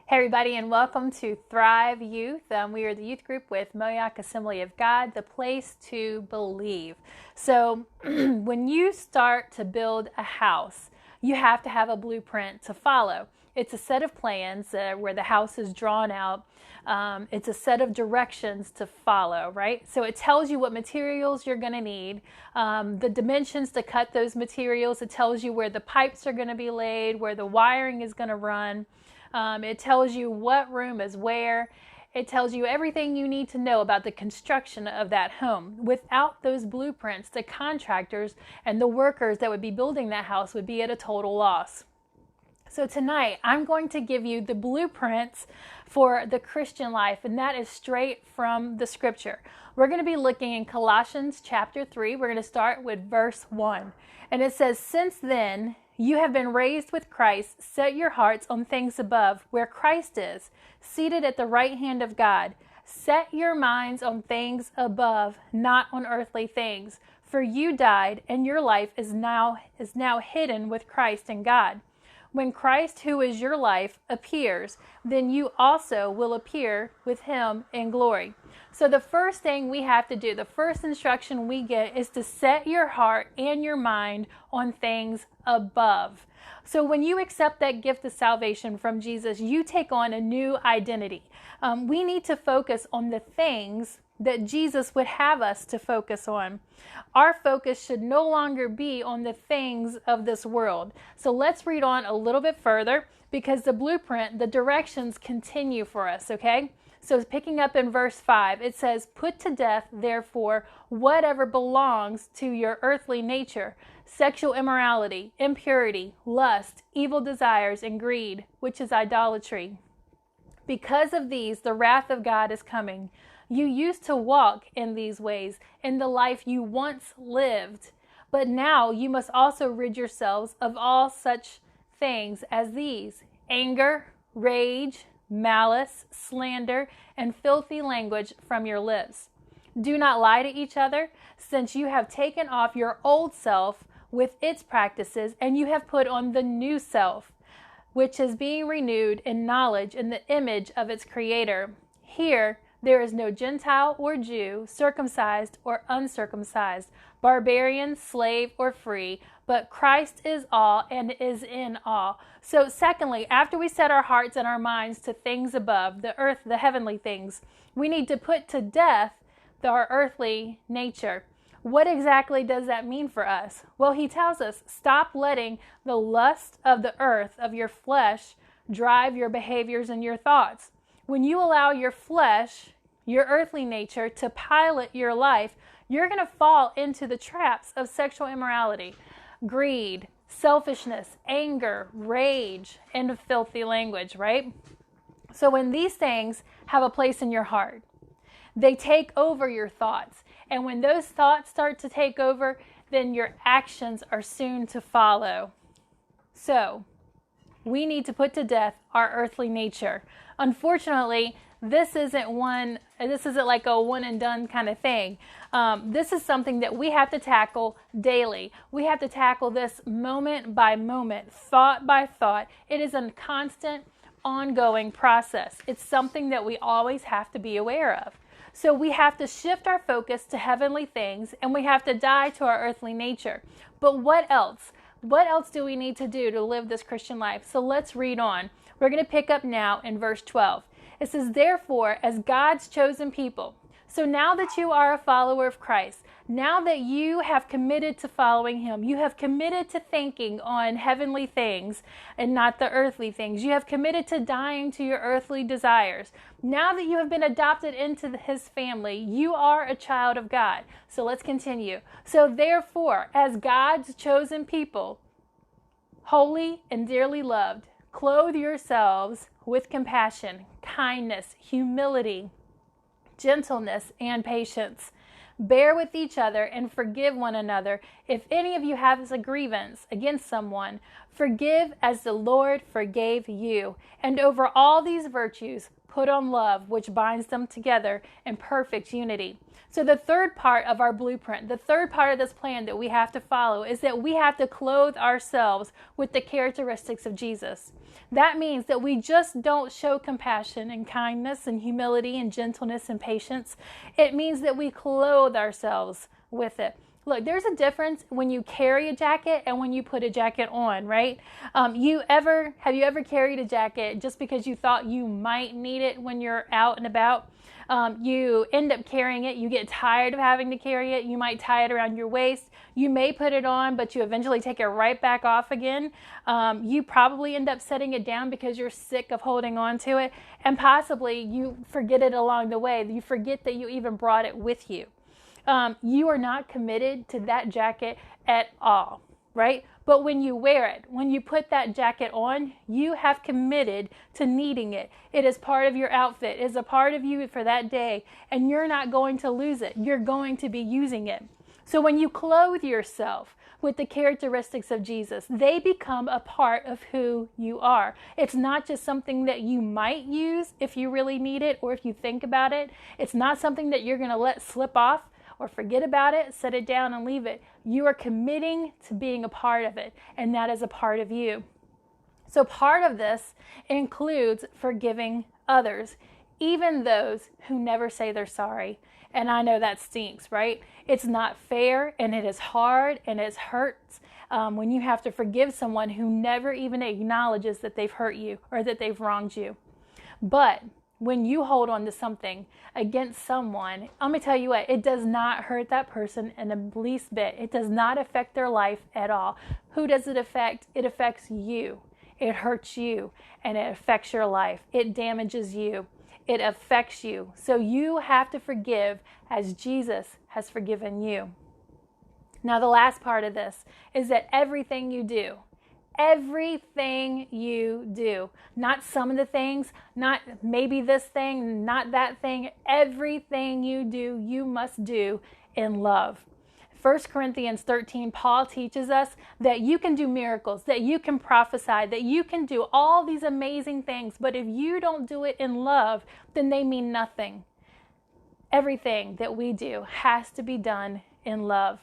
Hey everybody, and welcome to Thrive Youth. We are the youth group with Moyock Assembly of God, the place to believe. So when you start to build a house, you have to have a blueprint to follow. It's a set of plans where the house is drawn out. It's a set of directions to follow, right? So it tells you what materials you're going to need, the dimensions to cut those materials. It tells you where the pipes are going to be laid, where the wiring is going to run. It tells you what room is where. It tells you everything you need to know about the construction of that home. Without those blueprints, the contractors and the workers that would be building that house would be at a total loss. So tonight, I'm going to give you the blueprints for the Christian life, and that is straight from the scripture. We're going to be looking in Colossians chapter 3. We're going to start with verse 1. And it says, "Since then, you have been raised with Christ. Set your hearts on things above, where Christ is, seated at the right hand of God. Set your minds on things above, not on earthly things. For you died, and your life is now hidden with Christ in God. When Christ, who is your life, appears, then you also will appear with him in glory." So the first thing we have to do, the first instruction we get, is to set your heart and your mind on things above. So when you accept that gift of salvation from Jesus, you take on a new identity. We need to focus on the things that Jesus would have us to focus on. Our focus should no longer be on the things of this world. So let's read on a little bit further, because the blueprint, the directions continue for us, okay? So picking up in verse 5, it says, "Put to death, therefore, whatever belongs to your earthly nature, sexual immorality, impurity, lust, evil desires, and greed, which is idolatry. Because of these, the wrath of God is coming. You used to walk in these ways in the life you once lived, but now you must also rid yourselves of all such things as these: anger, rage, malice, slander, and filthy language from your lips. Do not lie to each other, since you have taken off your old self with its practices, and you have put on the new self, which is being renewed in knowledge in the image of its creator. Here there is no Gentile or Jew, circumcised or uncircumcised, barbarian, slave, or free, but Christ is all and is in all." So secondly, after we set our hearts and our minds to things above, the earth, the heavenly things, we need to put to death our earthly nature. What exactly does that mean for us? Well, he tells us, stop letting the lust of the earth, of your flesh, drive your behaviors and your thoughts. When you allow your flesh, your earthly nature, to pilot your life, you're going to fall into the traps of sexual immorality, greed, selfishness, anger, rage, and filthy language, right? So when these things have a place in your heart, they take over your thoughts. And when those thoughts start to take over, then your actions are soon to follow. So we need to put to death our earthly nature. Unfortunately, this isn't like a one and done kind of thing. This is something that we have to tackle daily. We have to tackle this moment by moment, thought by thought. It is a constant, ongoing process. It's something that we always have to be aware of. So we have to shift our focus to heavenly things, and we have to die to our earthly nature. But what else? What else do we need to do to live this Christian life? So let's read on. We're going to pick up now in verse 12. It says, "Therefore, as God's chosen people," so now that you are a follower of Christ, now that you have committed to following him, you have committed to thinking on heavenly things and not the earthly things. You have committed to dying to your earthly desires. Now that you have been adopted into his family, you are a child of God. So let's continue. "So therefore, as God's chosen people, holy and dearly loved, clothe yourselves with compassion, kindness, humility, gentleness, and patience. Bear with each other and forgive one another. If any of you has a grievance against someone, forgive as the Lord forgave you. And over all these virtues, Put on love, which binds them together in perfect unity. So the third part of our blueprint, the third part of this plan that we have to follow is that we have to clothe ourselves with the characteristics of Jesus. That means that we just don't show compassion and kindness and humility and gentleness and patience. It means that we clothe ourselves with it. Look, there's a difference when you carry a jacket and when you put a jacket on, right? Have you ever carried a jacket just because you thought you might need it when you're out and about? You end up carrying it. You get tired of having to carry it. You might tie it around your waist. You may put it on, but you eventually take it right back off again. You probably end up setting it down because you're sick of holding on to it. And possibly you forget it along the way. You forget that you even brought it with you. You are not committed to that jacket at all, right? But when you wear it, when you put that jacket on, you have committed to needing it. It is part of your outfit. It is a part of you for that day, and you're not going to lose it. You're going to be using it. So when you clothe yourself with the characteristics of Jesus, they become a part of who you are. It's not just something that you might use if you really need it or if you think about it. It's not something that you're going to let slip off or forget about it, set it down and leave it. You are committing to being a part of it, and that is a part of you. So part of this includes forgiving others, even those who never say they're sorry. And I know that stinks, right? It's not fair, and it is hard, and it hurts when you have to forgive someone who never even acknowledges that they've hurt you or that they've wronged you. But when you hold on to something against someone, I'm going to tell you what, it does not hurt that person in the least bit. It does not affect their life at all. Who does it affect? It affects you. It hurts you, and it affects your life. It damages you. It affects you. So you have to forgive as Jesus has forgiven you. Now, the last part of this is that everything you do, not some of the things, not maybe this thing, not that thing, everything you do, you must do in love. 1 Corinthians 13, Paul teaches us that you can do miracles, that you can prophesy, that you can do all these amazing things, but if you don't do it in love, then they mean nothing. Everything that we do has to be done in love.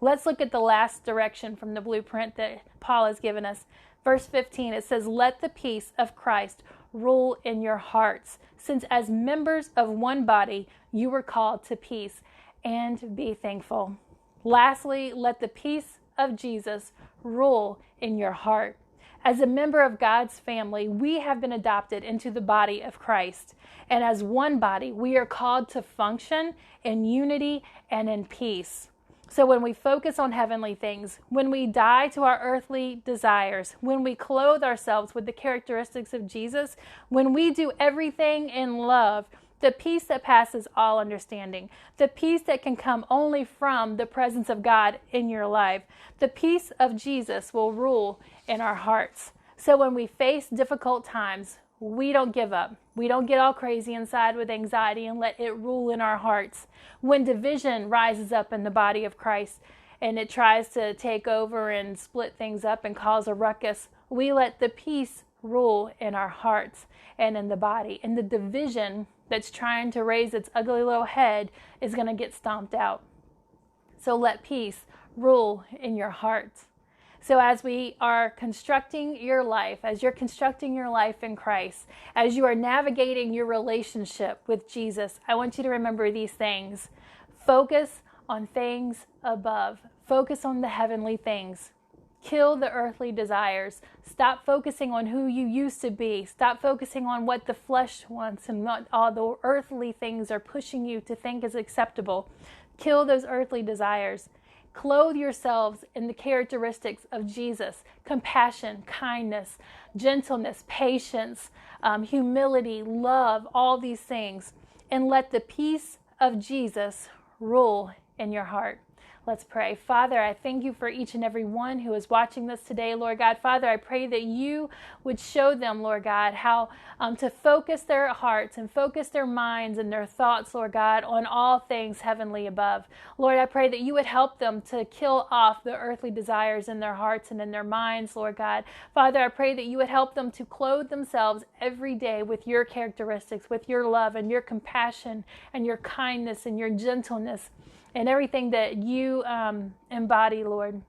Let's look at the last direction from the blueprint that Paul has given us. Verse 15, it says, "Let the peace of Christ rule in your hearts, since as members of one body you were called to peace, and be thankful." Lastly, let the peace of Jesus rule in your heart. As a member of God's family, we have been adopted into the body of Christ. And as one body, we are called to function in unity and in peace. So when we focus on heavenly things, when we die to our earthly desires, when we clothe ourselves with the characteristics of Jesus, when we do everything in love, the peace that passes all understanding, the peace that can come only from the presence of God in your life, the peace of Jesus will rule in our hearts. So when we face difficult times, we don't give up. We don't get all crazy inside with anxiety and let it rule in our hearts. When division rises up in the body of Christ and it tries to take over and split things up and cause a ruckus, we let the peace rule in our hearts and in the body. And the division that's trying to raise its ugly little head is going to get stomped out. So let peace rule in your hearts. So as we are constructing your life, as you're constructing your life in Christ, as you are navigating your relationship with Jesus, I want you to remember these things. Focus on things above. Focus on the heavenly things. Kill the earthly desires. Stop focusing on who you used to be. Stop focusing on what the flesh wants and what all the earthly things are pushing you to think is acceptable. Kill those earthly desires. Clothe yourselves in the characteristics of Jesus: compassion, kindness, gentleness, patience, humility, love, all these things. And let the peace of Jesus rule in your heart. Let's pray. Father, I thank you for each and every one who is watching this today, Lord God. Father, I pray that you would show them, Lord God, how to focus their hearts and focus their minds and their thoughts, Lord God, on all things heavenly above. Lord, I pray that you would help them to kill off the earthly desires in their hearts and in their minds, Lord God. Father, I pray that you would help them to clothe themselves every day with your characteristics, with your love and your compassion and your kindness and your gentleness and everything that you embody, Lord.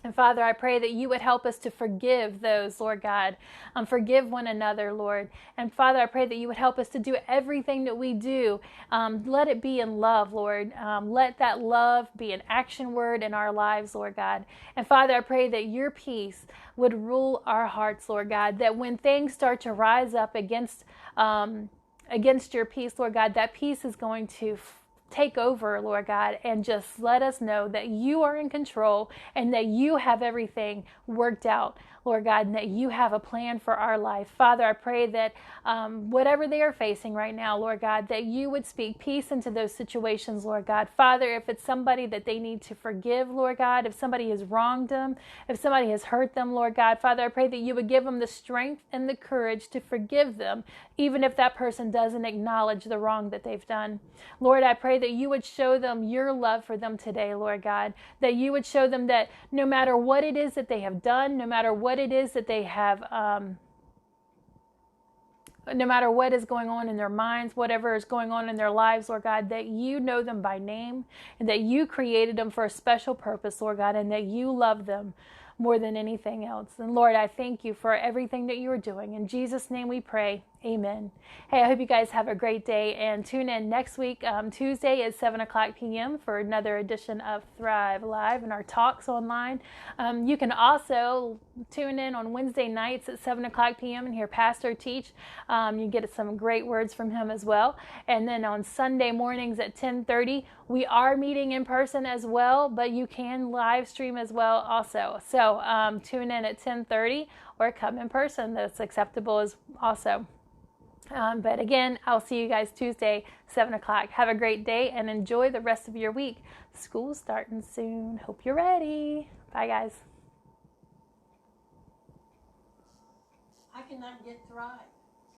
And Father, I pray that you would help us to forgive those, Lord God. Forgive one another, Lord. And Father, I pray that you would help us to do everything that we do. Let it be in love, Lord. Let that love be an action word in our lives, Lord God. And Father, I pray that your peace would rule our hearts, Lord God. That when things start to rise up against your peace, Lord God, that peace is going to take over, Lord God, and just let us know that you are in control and that you have everything worked out, Lord God, and that you have a plan for our life. Father, I pray that whatever they are facing right now, Lord God, that you would speak peace into those situations, Lord God. Father, if it's somebody that they need to forgive, Lord God, if somebody has wronged them, if somebody has hurt them, Lord God, Father, I pray that you would give them the strength and the courage to forgive them, even if that person doesn't acknowledge the wrong that they've done. Lord, I pray that you would show them your love for them today, Lord God, that you would show them that no matter what it is that they have done, no matter what it is that they have, no matter what is going on in their minds, whatever is going on in their lives, Lord God, that you know them by name and that you created them for a special purpose, Lord God, and that you love them more than anything else. And Lord, I thank you for everything that you are doing. In Jesus' name we pray. Amen. Hey, I hope you guys have a great day and tune in next week, Tuesday at 7 o'clock p.m. for another edition of Thrive Live and our talks online. You can also tune in on Wednesday nights at 7 o'clock p.m. and hear Pastor teach. You get some great words from him as well. And then on Sunday mornings at 10:30, we are meeting in person as well, but you can live stream as well also. So tune in at 10:30 or come in person. That's acceptable as also. But again, I'll see you guys Tuesday, 7 o'clock. Have a great day and enjoy the rest of your week. School's starting soon. Hope you're ready. Bye, guys. I cannot get Thrive.